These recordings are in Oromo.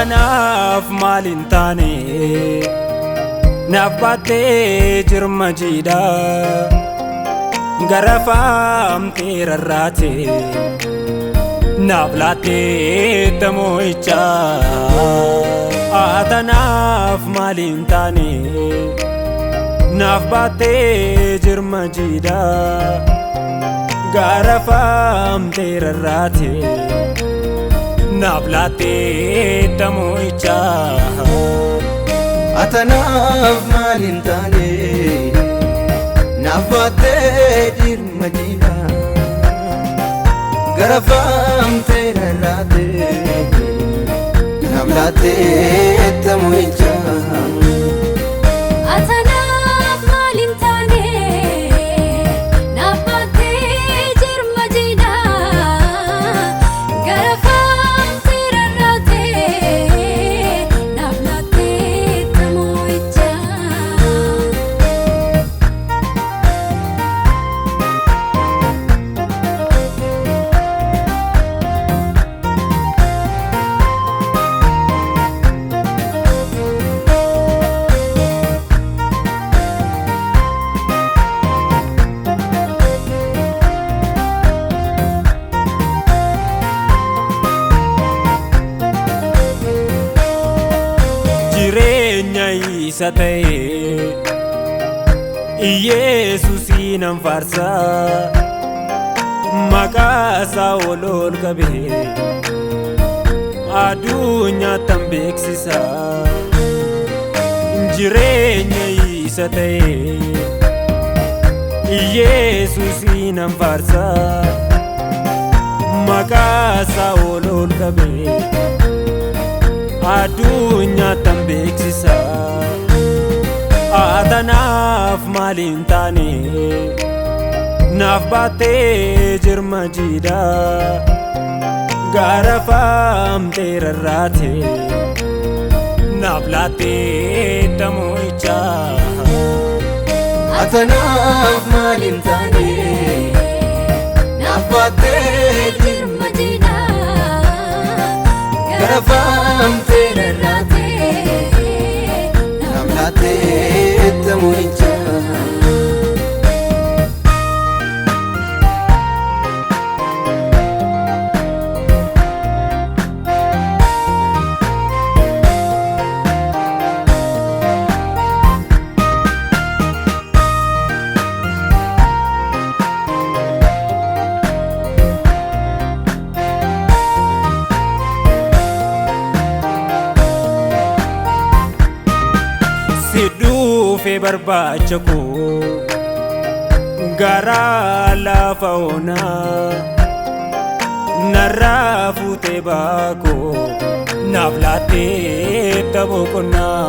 Atanaaf maalin taane naaf baattee jirma jiidha garafamtee rarraate naaf laattee tamo'icha. Atanaaf maalin taane naaf baattee jirma jiidha garafamtee rarraate naaf laattee tamo'icha. Atanaaf maalin taane naaf baattee jirma jiidha garafamtee rarraate naaf laattee tamo'icha. Atanaaf maalin taane naaf baattee jirma jiidha garafamtee rarraate naaf laattee tamo'icha. Jireenya isa ta'e Yesuusin faarsa maqaa isaa ol qabee addunyaatti beeksisa. Jireenya isa ta'e Yesuusin faarsa maqaa isaa ol qabee addunyaatti beeksisa. Atanaaf maalin taane naaf baattee jirma jiidha garafamtee rarraate naaf laattee tamo'icha. Atanaaf maalin taane naaf baattee jirma jiidha garafamtee rarraate naaf laattee tamo'icha. Sidhuufee barbaacha koo garaa lafa onaa narraa fuutee baakoo naaf laattee boqonnaa.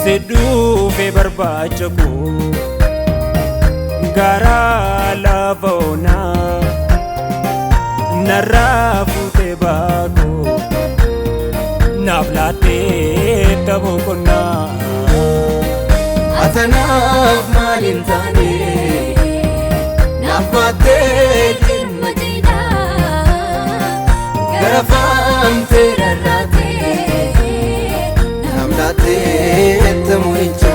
Sidhuufee barbaacha koo garaa lafa onaa narraa fuutee baakoo naaf laattee boqonnaa. Atanaaf maalin taane naaf baattee jirma jiidha garafamtee rarraate naaf laattee tamo'icha.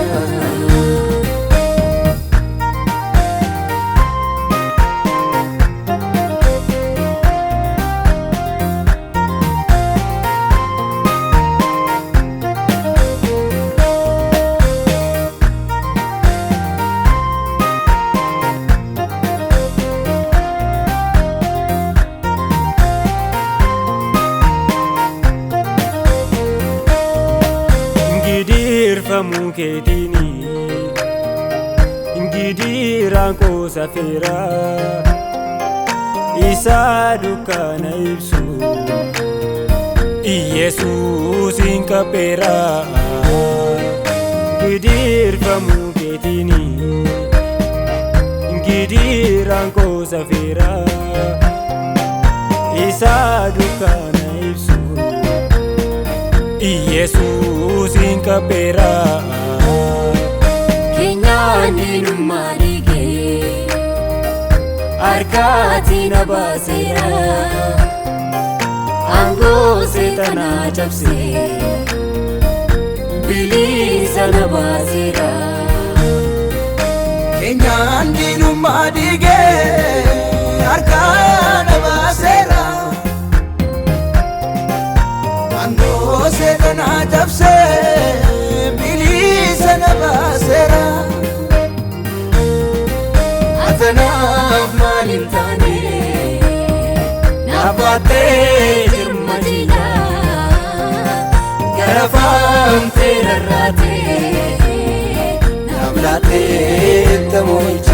Gidirfamuu keetiini gidiraan koo safeera isa dukkana ibsu Yesuusin qabeera. Gidirfamuu keetiini gidiraan koo safeera isa dukkana ibsu Yesuusin qabeera. Keenyaan eenyummaa dhiigee harkaatiin abaaseera. Aangoo seexanaa cabsee bilisa na baaseera. Keenyaan diinummaa diigee harkaa na baaseera. Aangoo seexanaa cabsee bilisa na baaseera. Atanaaf maal hin taane naaf baattee jirma diinaa garafaamtee rarraatee naaf laattee itti mo'icha.